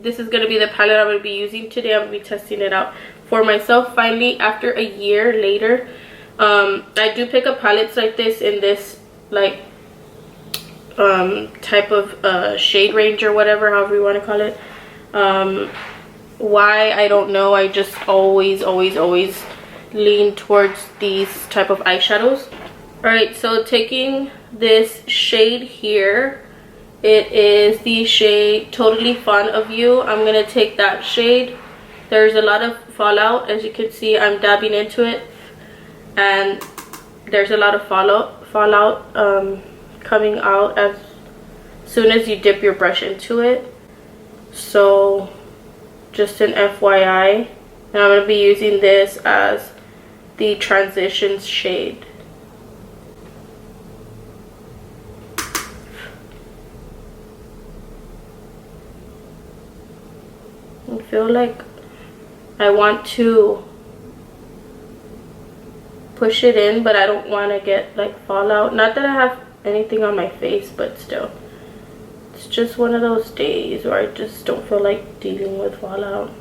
this is going to be the palette I'm going to be using today. I'm going to be testing it out for myself finally after a year later. I do pick up palettes like this in this like type of shade range or whatever, however you want to call it. Why, I don't know. I just always lean towards these type of eyeshadows. All right, so taking this shade here, it is the shade Totally Fond of You. I'm gonna take that shade. There's a lot of fallout, as you can see. I'm dabbing into it and there's a lot of fallout coming out as soon as you dip your brush into it. So just an FYI. And I'm going to be using this as the transitions shade. I feel like I want to push it in, but I don't want to get like fallout. Not that I have anything on my face, but still. It's just one of those days where I just don't feel like dealing with fallout.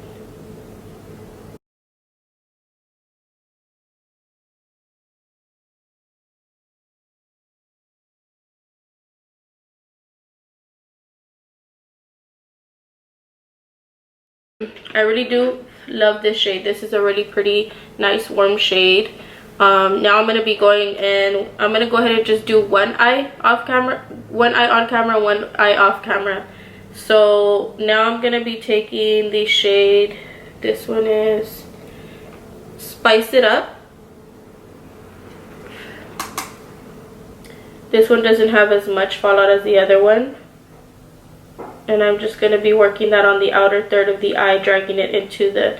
I really do love this shade. This is a really pretty nice warm shade. Now I'm going to be going in. I'm going to go ahead and just do one eye off camera, one eye on camera, one eye off camera. So now I'm going to be taking the shade, this one is Spice It Up. This one doesn't have as much fallout as the other one. And I'm just going to be working that on the outer third of the eye, dragging it into the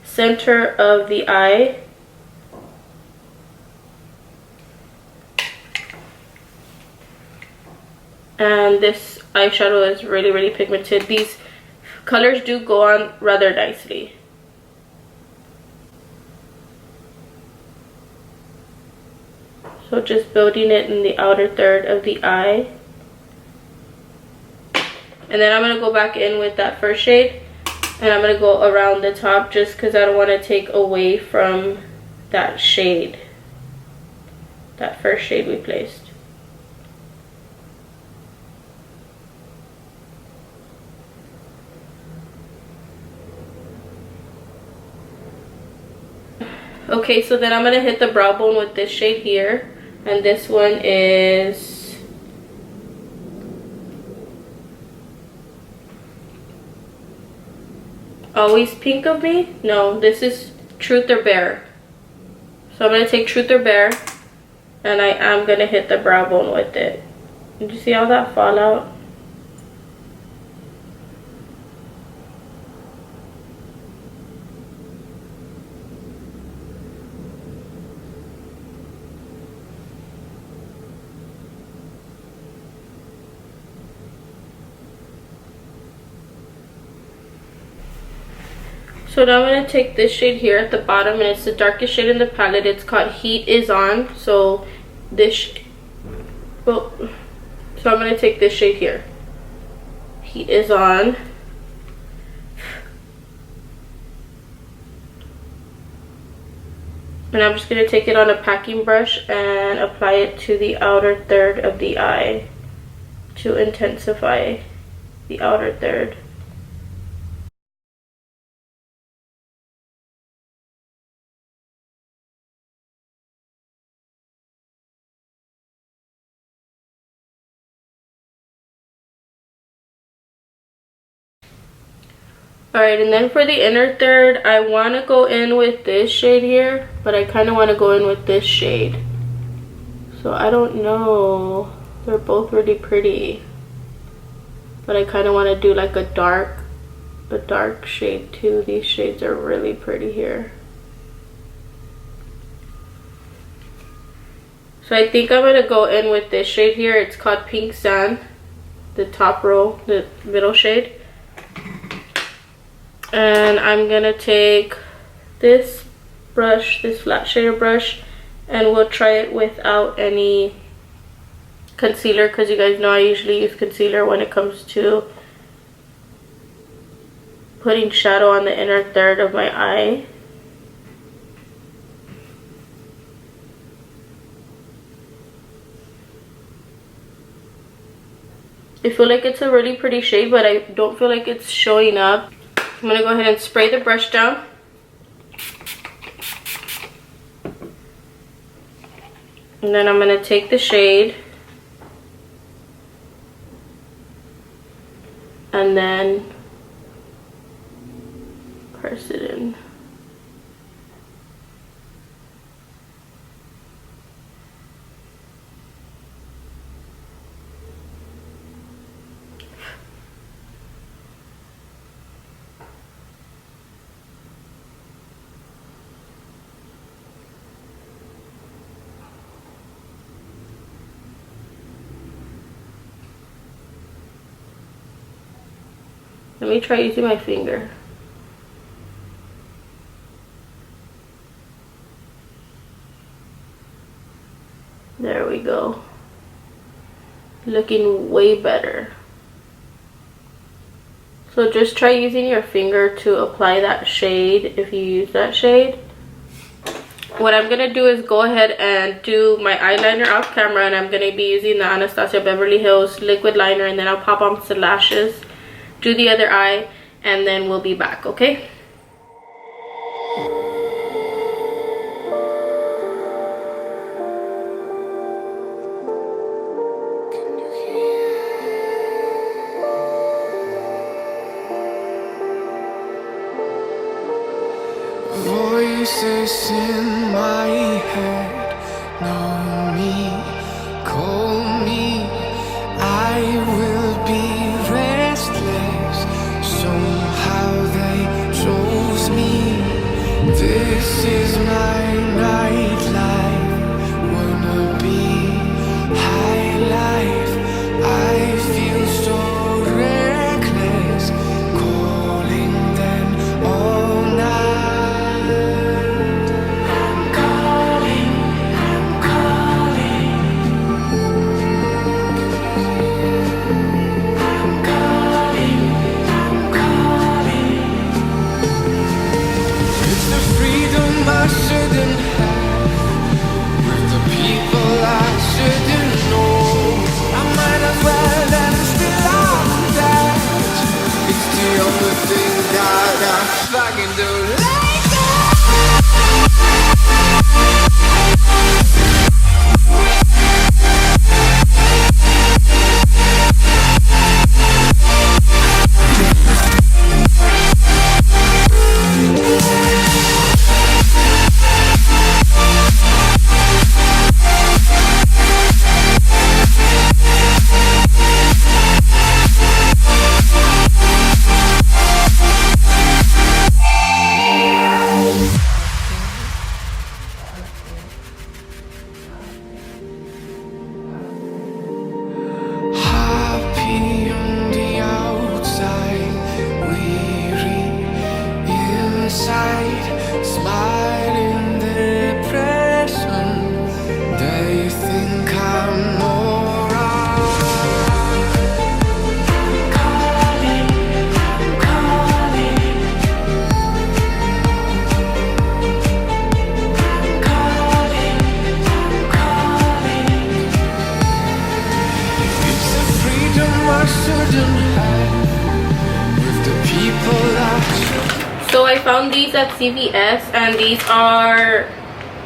center of the eye. And this eyeshadow is really pigmented. These colors do go on rather nicely. So just building it in the outer third of the eye. And then I'm going to go back in with that first shade. And I'm going to go around the top just because I don't want to take away from that shade. That first shade we placed. Okay, so then I'm going to hit the brow bone with this shade here. And this one is Always Pink of Me? No, this is Truth or Bear. So I'm going to take Truth or Bear. And I am going to hit the brow bone with it. Did you see all that fallout? So now I'm going to take this shade here at the bottom, and it's the darkest shade in the palette. It's called Heat Is On. So this, so I'm going to take this shade here. Heat Is On. And I'm just going to take it on a packing brush and apply it to the outer third of the eye to intensify the outer third. Alright, and then for the inner third, I want to go in with this shade here, but I kind of want to go in with this shade. So I don't know. They're both really pretty. But I kind of want to do like a dark shade too. These shades are really pretty here. So I think I'm going to go in with this shade here. It's called Pink Sand. The top row, the middle shade. And I'm going to take this brush, this flat shader brush, and we'll try it without any concealer, because you guys know I usually use concealer when it comes to putting shadow on the inner third of my eye. I feel like it's a really pretty shade, but I don't feel like it's showing up. I'm gonna go ahead and spray the brush down. And then I'm gonna take the shade and then press it in. Let me try using my finger. There we go. Looking way better. So just try using your finger to apply that shade if you use that shade. What I'm gonna do is go ahead and do my eyeliner off camera, and I'm gonna be using the Anastasia Beverly Hills liquid liner, and then I'll pop on some lashes, do the other eye, and then we'll be back, okay? Voices in my head, know me, call me, I will be restless, somehow they chose me, this is my nightlife, wanna be high life, I feel so reckless, calling them all night. I shouldn't have, with the people I shouldn't know. I might as well and still I'm that. It's the only thing that I fucking do. So I found these at CVS, and these are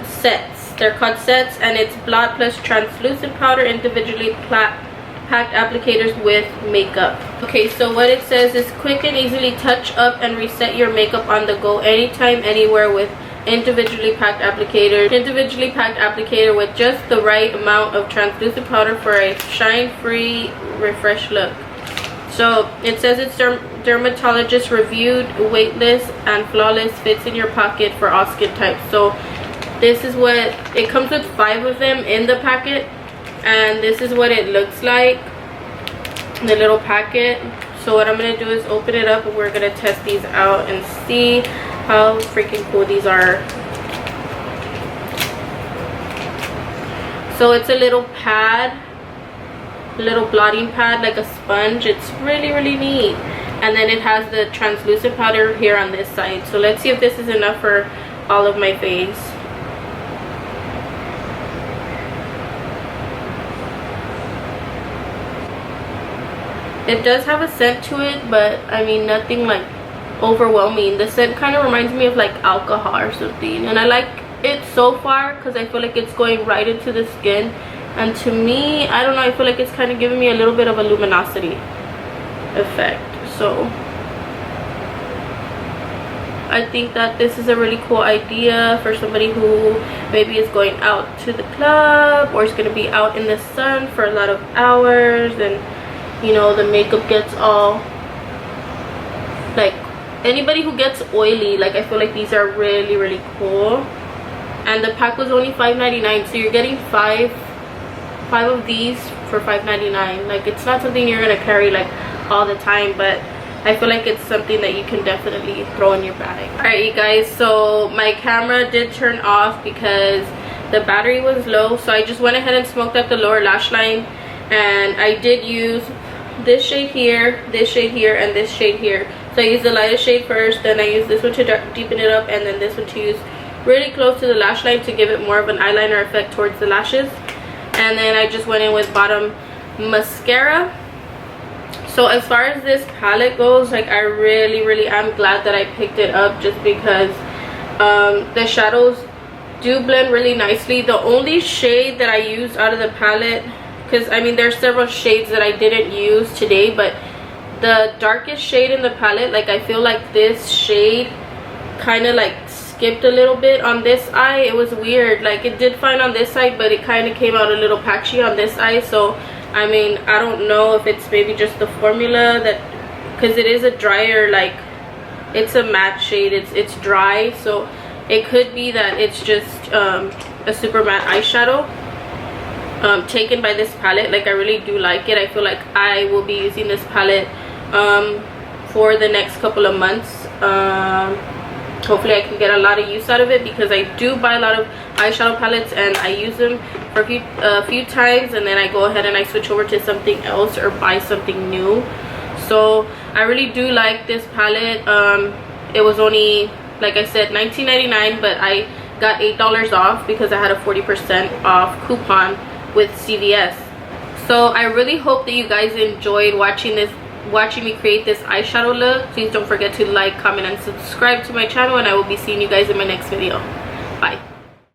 sets. They're called sets, and it's blot plus translucent powder, individually packed applicators with makeup. Okay, so what it says is quick and easily touch up and reset your makeup on the go anytime, anywhere with individually packed applicator. Individually packed applicator with just the right amount of translucent powder for a shine-free, refresh look. So it says it's dermatologist reviewed, weightless and flawless, fits in your pocket for all skin types. So this is what it comes with, 5 of them in the packet, and this is what it looks like, the little packet. So what I'm gonna do is open it up, and we're gonna test these out and see how freaking cool these are. So it's a little pad, little blotting pad, like a sponge. It's really neat. and then it has the translucent powder here on this side. So let's see if this is enough for all of my face. It does have a scent to it, but I mean nothing like overwhelming. The scent kind of reminds me of like alcohol or something, and I like it so far because I feel like it's going right into the skin. And to me, I don't know, I feel like it's kind of giving me a little bit of a luminosity effect. So I think that this is a really cool idea for somebody who maybe is going out to the club or is going to be out in the sun for a lot of hours, and you know, the makeup gets all like, anybody who gets oily, like I feel like these are really, really cool. And the pack was only $5.99, so you're getting five of these for $5.99. Like, it's not something you're gonna carry like all the time, but I feel like it's something that you can definitely throw in your bag. All right, you guys, so my camera did turn off because the battery was low, so I just went ahead and smoked up the lower lash line, and I did use this shade here, this shade here, and this shade here. So I used the lightest shade first, then I used this one to deepen it up, and then this one to use really close to the lash line to give it more of an eyeliner effect towards the lashes. And then I just went in with bottom mascara. So as far as this palette goes, like, I really am glad that I picked it up, just because the shadows do blend really nicely. The only shade that I used out of the palette, because I mean there's several shades that I didn't use today, but the darkest shade in the palette, like, I feel like this shade kind of like skipped a little bit on this eye. It was weird, like it did fine on this side, but it kind of came out a little patchy on this eye. So I mean, I don't know if it's maybe just the formula, that because it is a drier, like it's a matte shade, it's dry, so it could be that it's just a super matte eyeshadow taken by this palette. Like, I really do like it. I feel like I will be using this palette for the next couple of months. Hopefully I can get a lot of use out of it, because I do buy a lot of eyeshadow palettes and I use them for a few times, and then I go ahead and I switch over to something else or buy something new. So I really do like this palette. It was only, like I said, $19.99, but I got $8 off because I had a 40% off coupon with CVS. So I really hope that you guys enjoyed watching me create this eyeshadow look. Please don't forget to like, comment, and subscribe to my channel, and I will be seeing you guys in my next video. Bye.